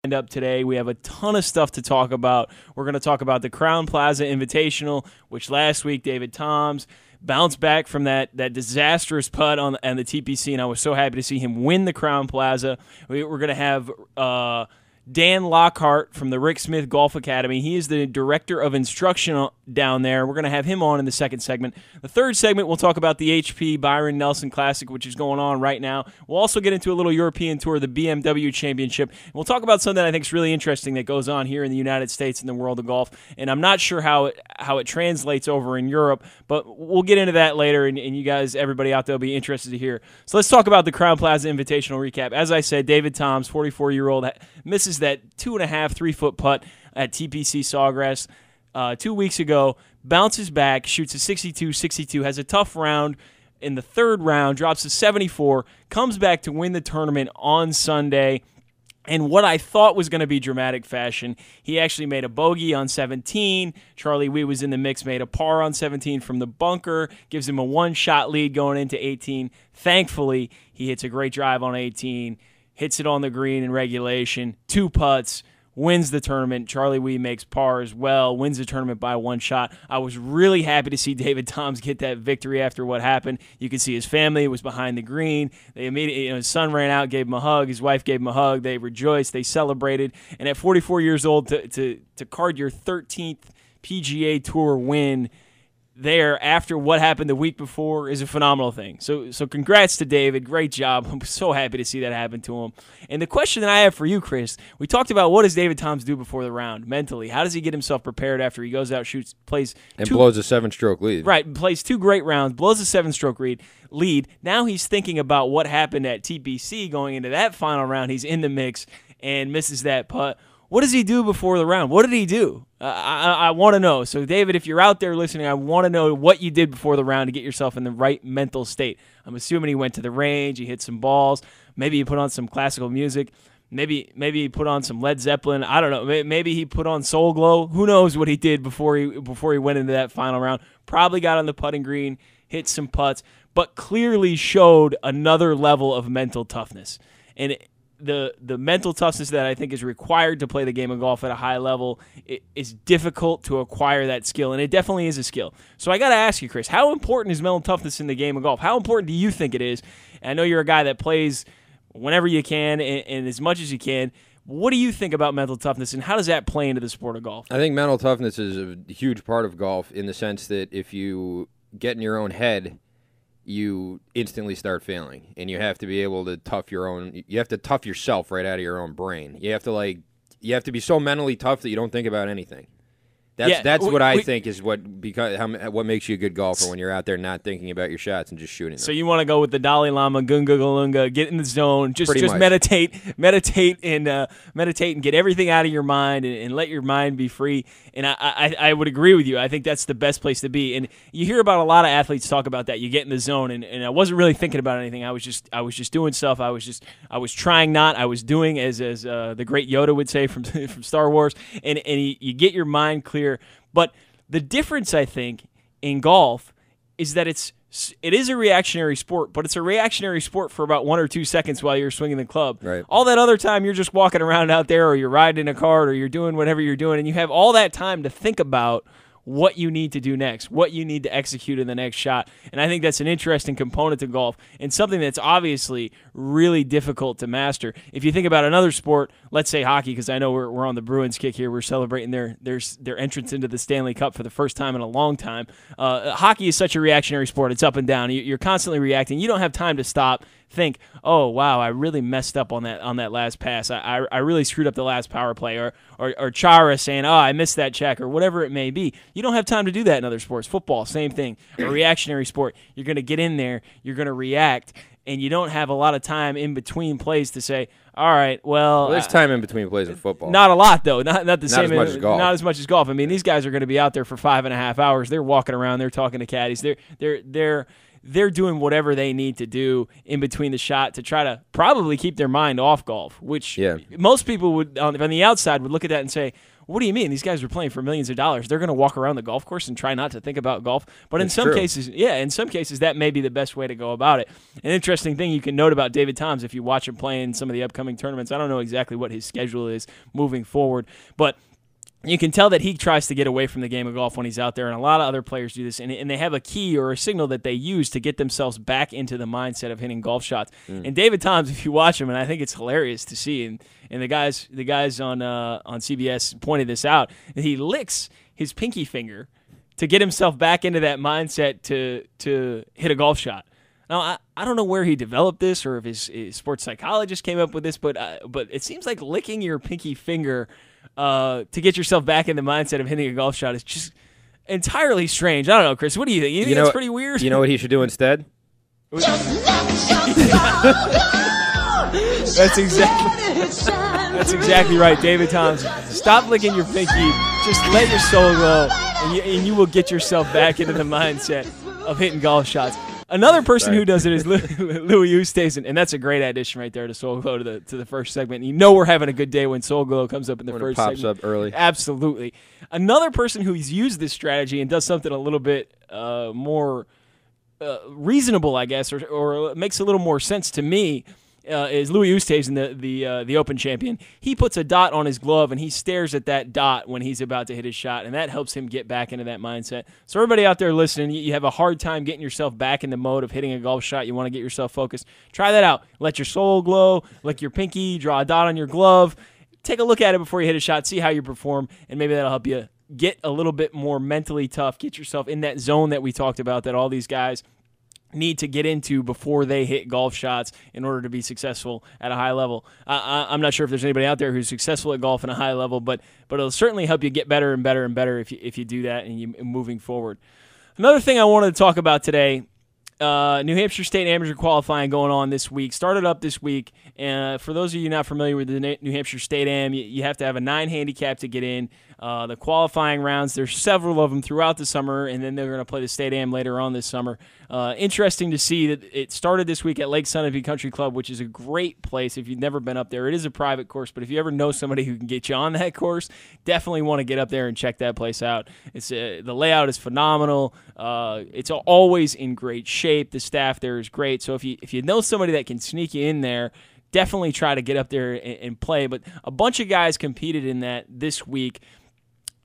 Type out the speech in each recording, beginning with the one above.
Up today. We have a ton of stuff to talk about. We're going to talk about the Crowne Plaza Invitational, which last week David Toms bounced back from that disastrous putt on the TPC, and I was so happy to see him win the Crowne Plaza. We're going to have Dan Lockhart from the Rick Smith Golf Academy. He is the director of instruction down there. We're going to have him on in the second segment. The third segment, we'll talk about the HP Byron Nelson Classic, which is going on right now. We'll also get into a little European tour of the BMW Championship. We'll talk about something that I think is really interesting that goes on here in the United States in the world of golf, and I'm not sure how it translates over in Europe, but we'll get into that later, and you guys, everybody out there will be interested to hear. So let's talk about the Crowne Plaza Invitational recap. As I said, David Toms, 44-year-old, misses that 2.5, 3-foot putt at TPC Sawgrass 2 weeks ago, bounces back, shoots a 62-62, has a tough round in the third round, drops to 74, comes back to win the tournament on Sunday. And what I thought was going to be dramatic fashion, he actually made a bogey on 17. Charlie Wee was in the mix, made a par on 17 from the bunker, gives him a one-shot lead going into 18. Thankfully, he hits a great drive on 18, hits it on the green in regulation, 2 putts, wins the tournament. Charlie Wee makes par as well, wins the tournament by 1 shot. I was really happy to see David Toms get that victory after what happened. You could see his family was behind the green. They immediately, his son ran out, gave him a hug. His wife gave him a hug. They rejoiced. They celebrated. And at 44 years old, to card your 13th PGA Tour win there after what happened the week before is a phenomenal thing. So congrats to David. Great job. I'm so happy to see that happen to him. And the question that I have for you, Chris, we talked about what does David Toms do before the round mentally? How does he get himself prepared after he goes out, shoots, plays, and blows a 7-stroke lead? Right, plays 2 great rounds, blows a 7-stroke lead. Now he's thinking about what happened at TPC going into that final round. He's in the mix and misses that putt. What does he do before the round? What did he do? I want to know. So, David, if you're out there listening, I want to know what you did before the round to get yourself in the right mental state. I'm assuming he went to the range, he hit some balls, maybe he put on some classical music, maybe he put on some Led Zeppelin. I don't know. Maybe he put on Soul Glow. Who knows what he did before he went into that final round? Probably got on the putting green, hit some putts, but clearly showed another level of mental toughness. And the mental toughness that I think is required to play the game of golf at a high level is difficult to acquire that skill, and it definitely is a skill. So I got to ask you, Chris, how important is mental toughness in the game of golf? How important do you think it is? And I know you're a guy that plays whenever you can and as much as you can. What do you think about mental toughness, and how does that play into the sport of golf? I think mental toughness is a huge part of golf in the sense that if you get in your own head, you instantly start failing, and you have to be able to you have to tough yourself right out of your own brain. You have to be so mentally tough that you don't think about anything. That's what I think is what makes you a good golfer when you're out there not thinking about your shots and just shooting them. So you want to go with the Dalai Lama, Gunga Galunga, get in the zone, just meditate and get everything out of your mind and let your mind be free. And I would agree with you. I think that's the best place to be. And you hear about a lot of athletes talk about that. You get in the zone, and I wasn't really thinking about anything. I was just doing stuff. I was trying not. I was doing as the great Yoda would say from Star Wars. And you get your mind clear. But the difference, I think, in golf is that it is a reactionary sport, but it's a reactionary sport for about 1 or 2 seconds while you're swinging the club. Right. All that other time, you're just walking around out there, or you're riding in a cart, or you're doing whatever you're doing, and you have all that time to think about what you need to do next, what you need to execute in the next shot. And I think that's an interesting component to golf and something that's obviously really difficult to master. If you think about another sport, let's say hockey, because I know we're on the Bruins kick here. We're celebrating their entrance into the Stanley Cup for the first time in a long time. Hockey is such a reactionary sport. It's up and down. You're constantly reacting. You don't have time to stop, think, oh, wow, I really messed up on that last pass. I really screwed up the last power play. Or Chara saying, oh, I missed that check, or whatever it may be. You don't have time to do that in other sports. Football, same thing. A reactionary sport. You're going to get in there. You're going to react. And you don't have a lot of time in between plays to say, all right, well, there's time in between plays in football. Not a lot, though. Not the same. As much as golf. Not as much as golf. I mean, these guys are going to be out there for 5.5 hours. They're walking around. They're talking to caddies. they're doing whatever they need to do in between the shot to try to probably keep their mind off golf, which most people would on the outside would look at that and say, what do you mean? These guys are playing for millions of dollars. They're going to walk around the golf course and try not to think about golf. But in some cases, that may be the best way to go about it. An interesting thing you can note about David Toms if you watch him play in some of the upcoming tournaments, I don't know exactly what his schedule is moving forward, but you can tell that he tries to get away from the game of golf when he's out there, and a lot of other players do this, and they have a key or a signal that they use to get themselves back into the mindset of hitting golf shots. And David Toms, if you watch him, and I think it's hilarious to see, and the guys on CBS pointed this out, and he licks his pinky finger to get himself back into that mindset to hit a golf shot. Now, I don't know where he developed this or if his sports psychologist came up with this, but it seems like licking your pinky finger to get yourself back in the mindset of hitting a golf shot is just entirely strange. I don't know, Chris. What do you think? You think it's pretty weird? You know what he should do instead? That's exactly right, David Toms. Stop licking your pinky. Just let your soul glow, and you will get yourself back into the mindset of hitting golf shots. Another person who does it is Louis Oosthuizen, and that's a great addition right there to Soul Glow to the first segment. And we're having a good day when Soul Glow comes up in the first segment. It pops up early. Absolutely. Another person who's used this strategy and does something a little bit more reasonable, I guess, or makes a little more sense to me, is Louis Oosthuizen, the Open champion. He puts a dot on his glove, and he stares at that dot when he's about to hit his shot, and that helps him get back into that mindset. So everybody out there listening, you have a hard time getting yourself back in the mode of hitting a golf shot. You want to get yourself focused. Try that out. Let your soul glow. Lick your pinky. Draw a dot on your glove. Take a look at it before you hit a shot. See how you perform, and maybe that'll help you get a little bit more mentally tough. Get yourself in that zone that we talked about that all these guys need to get into before they hit golf shots in order to be successful at a high level. I'm not sure if there's anybody out there who's successful at golf at a high level, but it'll certainly help you get better and better and better if you do that and you moving forward. Another thing I wanted to talk about today, New Hampshire State Amateur Qualifying going on this week. Started up this week. For those of you not familiar with the New Hampshire State Am, you have to have a 9 handicap to get in. The qualifying rounds, there's several of them throughout the summer, and then they're going to play the State Am later on this summer. Interesting to see that it started this week at Lake Sunapee Country Club, which is a great place if you've never been up there. It is a private course, but if you ever know somebody who can get you on that course, definitely want to get up there and check that place out. It's the layout is phenomenal. It's always in great shape. The staff there is great. So if you know somebody that can sneak you in there, definitely try to get up there and play. But a bunch of guys competed in that this week.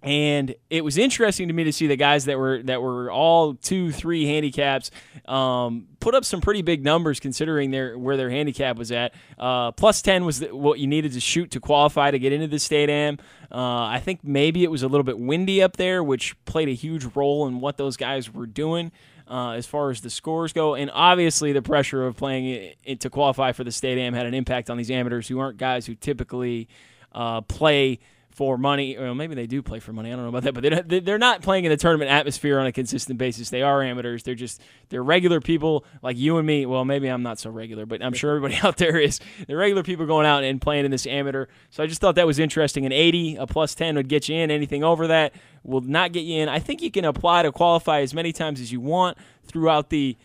And it was interesting to me to see the guys that were all 2-3 handicaps put up some pretty big numbers considering where their handicap was at. Plus 10 was what you needed to shoot to qualify to get into the State Am. I think maybe it was a little bit windy up there, which played a huge role in what those guys were doing as far as the scores go. And obviously the pressure of playing it to qualify for the State Am had an impact on these amateurs who aren't guys who typically play for money, or maybe they do play for money. I don't know about that, but they're not playing in the tournament atmosphere on a consistent basis. They are amateurs. They're regular people like you and me. Well, maybe I'm not so regular, but I'm sure everybody out there is. They're regular people going out and playing in this amateur. So I just thought that was interesting. An 80, a plus 10 would get you in. Anything over that will not get you in. I think you can apply to qualify as many times as you want throughout the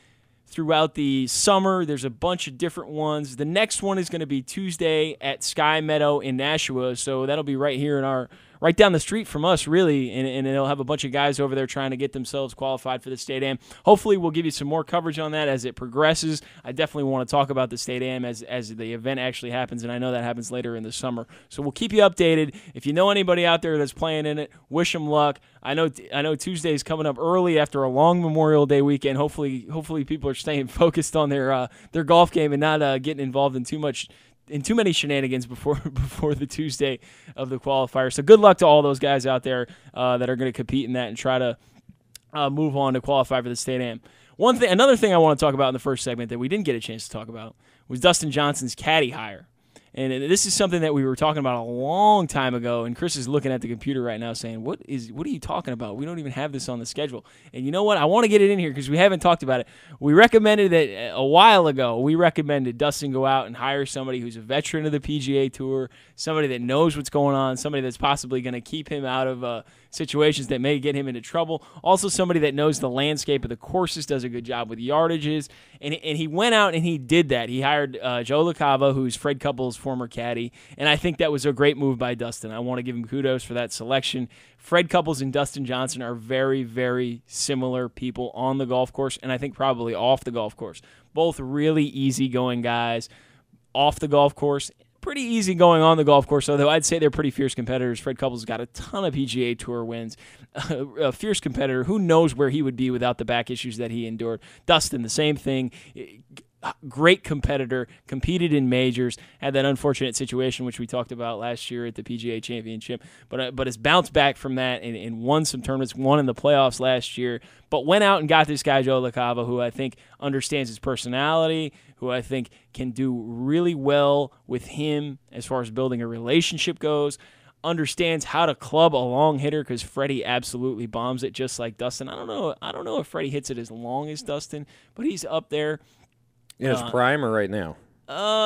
summer. There's a bunch of different ones. The next one is going to be Tuesday at Sky Meadow in Nashua, so that'll be right here right down the street from us, really, and it'll have a bunch of guys over there trying to get themselves qualified for the State Am. Hopefully we'll give you some more coverage on that as it progresses. I definitely want to talk about the State Am as the event actually happens, and I know that happens later in the summer. So we'll keep you updated. If you know anybody out there that's playing in it, wish them luck. I know Tuesday's coming up early after a long Memorial Day weekend. Hopefully people are staying focused on their golf game and not getting involved in too many shenanigans before the Tuesday of the qualifier. So good luck to all those guys out there that are going to compete in that and try to move on to qualify for the State Am. Another thing I want to talk about in the first segment that we didn't get a chance to talk about was Dustin Johnson's caddy hire. And this is something that we were talking about a long time ago, and Chris is looking at the computer right now saying, what are you talking about? We don't even have this on the schedule. And you know what? I want to get it in here because we haven't talked about it. We recommended that a while ago. We recommended Dustin go out and hire somebody who's a veteran of the PGA Tour, somebody that knows what's going on, somebody that's possibly going to keep him out of situations that may get him into trouble. Also somebody that knows the landscape of the courses, does a good job with yardages. And he went out and he did that. He hired Joe LaCava, who's Fred Couples' former caddy, and I think that was a great move by Dustin. I want to give him kudos for that selection. Fred Couples and Dustin Johnson are very, very similar people on the golf course, and I think probably off the golf course. Both really easygoing guys off the golf course. Pretty easy going on the golf course, although I'd say they're pretty fierce competitors. Fred Couples got a ton of PGA Tour wins. A fierce competitor. Who knows where he would be without the back issues that he endured. Dustin, the same thing. Great competitor, competed in majors, had that unfortunate situation which we talked about last year at the PGA Championship, but has bounced back from that and won some tournaments, won in the playoffs last year, but went out and got this guy Joe LaCava, who I think understands his personality, who I think can do really well with him as far as building a relationship goes, understands how to club a long hitter because Freddie absolutely bombs it just like Dustin. I don't know if Freddie hits it as long as Dustin, but he's up there. In his prime or right now?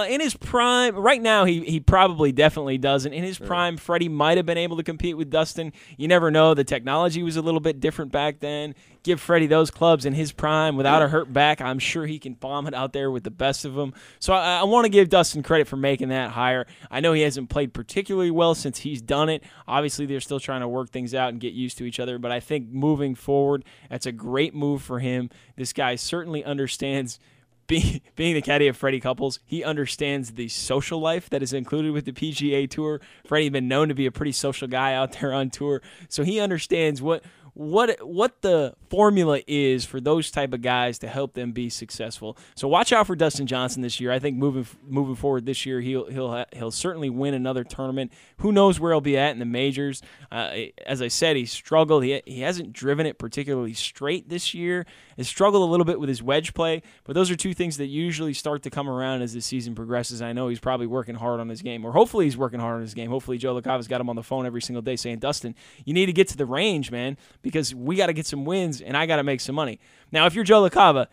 In his prime, right now he probably definitely doesn't. In his prime, Freddie might have been able to compete with Dustin. You never know. The technology was a little bit different back then. Give Freddie those clubs in his prime without a hurt back. I'm sure he can bomb it out there with the best of them. So I want to give Dustin credit for making that hire. I know he hasn't played particularly well since he's done it. Obviously, they're still trying to work things out and get used to each other. But I think moving forward, that's a great move for him. This guy certainly understands being the caddy of Freddie Couples. He understands the social life that is included with the PGA Tour. Freddie's been known to be a pretty social guy out there on tour, so he understands what the formula is for those type of guys to help them be successful. So watch out for Dustin Johnson this year. I think moving forward this year, he'll certainly win another tournament. Who knows where he'll be at in the majors? As I said, he struggled. He hasn't driven it particularly straight this year. Has struggled a little bit with his wedge play, but those are two things that usually start to come around as the season progresses. I know he's probably working hard on his game, or hopefully he's working hard on his game. Hopefully Joe LaCava's got him on the phone every single day saying, Dustin, you need to get to the range, man, because we got to get some wins and I got to make some money. Now, if you're Joe LaCava,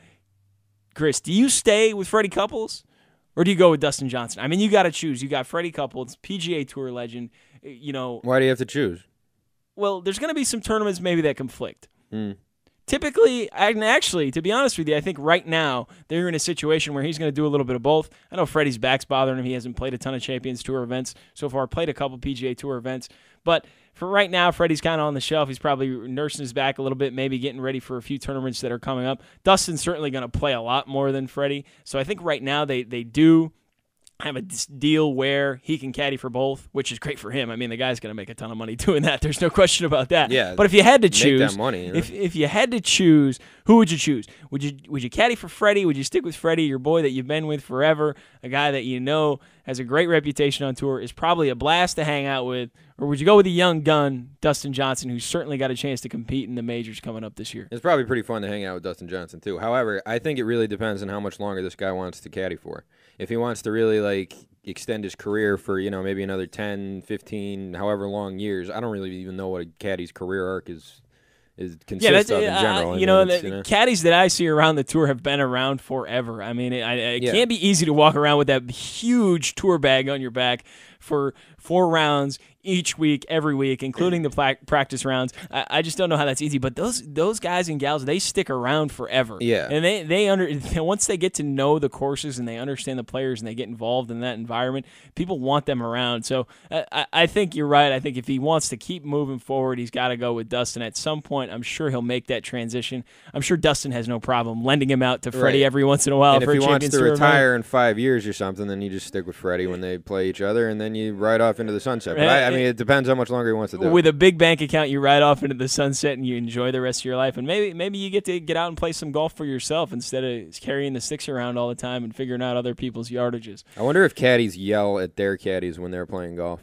Chris, do you stay with Freddie Couples or do you go with Dustin Johnson? I mean, you got to choose. You got Freddie Couples, PGA Tour legend. Why do you have to choose? Well, there's going to be some tournaments maybe that conflict. Typically, and actually, to be honest with you, I think right now they're in a situation where he's going to do a little bit of both. I know Freddie's back's bothering him. He hasn't played a ton of Champions Tour events so far, played a couple PGA Tour events. But for right now, Freddie's kind of on the shelf. He's probably nursing his back a little bit, maybe getting ready for a few tournaments that are coming up. Dustin's certainly going to play a lot more than Freddie. So I think right now they do have a deal where he can caddy for both, which is great for him. I mean, the guy's going to make a ton of money doing that. There's no question about that. Yeah. But if you had to choose, make that money, if you had to choose, who would you choose? Would you caddy for Freddie? Would you stick with Freddie, your boy that you've been with forever, a guy that you know has a great reputation on tour, is probably a blast to hang out with, or would you go with the young gun, Dustin Johnson, who's certainly got a chance to compete in the majors coming up this year? It's probably pretty fun to hang out with Dustin Johnson, too. However, I think it really depends on how much longer this guy wants to caddy for. If he wants to really, extend his career for, maybe another 10, 15, however long years, I don't really even know what a caddy's career arc consists of in general. The caddies that I see around the tour have been around forever. I mean, it can't be easy to walk around with that huge tour bag on your back for 4 rounds each week, every week, including the practice rounds. I just don't know how that's easy. But those guys and gals, they stick around forever. Yeah. And once they get to know the courses and they understand the players and they get involved in that environment, people want them around. So I think you're right. I think if he wants to keep moving forward, he's got to go with Dustin. At some point, I'm sure he'll make that transition. I'm sure Dustin has no problem lending him out to Freddie every once in a while. And if he wants to retire in 5 years or something, then you just stick with Freddie when they play each other, and then you ride off into the sunset. But I mean, it depends how much longer he wants to do it. With a big bank account, you ride off into the sunset and you enjoy the rest of your life. And maybe you get to get out and play some golf for yourself instead of carrying the sticks around all the time and figuring out other people's yardages. I wonder if caddies yell at their caddies when they're playing golf.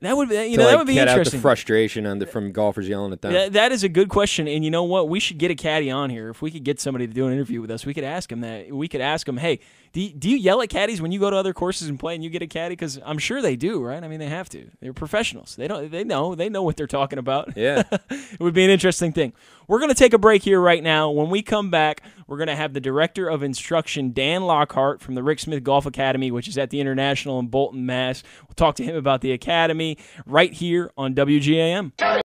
That would be, that would be get interesting. Out the frustration from golfers yelling at them. That is a good question, and you know what? We should get a caddy on here. If we could get somebody to do an interview with us, we could ask him that. We could ask him, hey, Do you yell at caddies when you go to other courses and play and you get a caddy? Because I'm sure they do, right? I mean, they have to. They're professionals. They know what they're talking about. Yeah. It would be an interesting thing. We're going to take a break here right now. When we come back, we're going to have the Director of Instruction, Dan Lockhart, from the Rick Smith Golf Academy, which is at the International in Bolton, Mass. We'll talk to him about the academy right here on WGAM.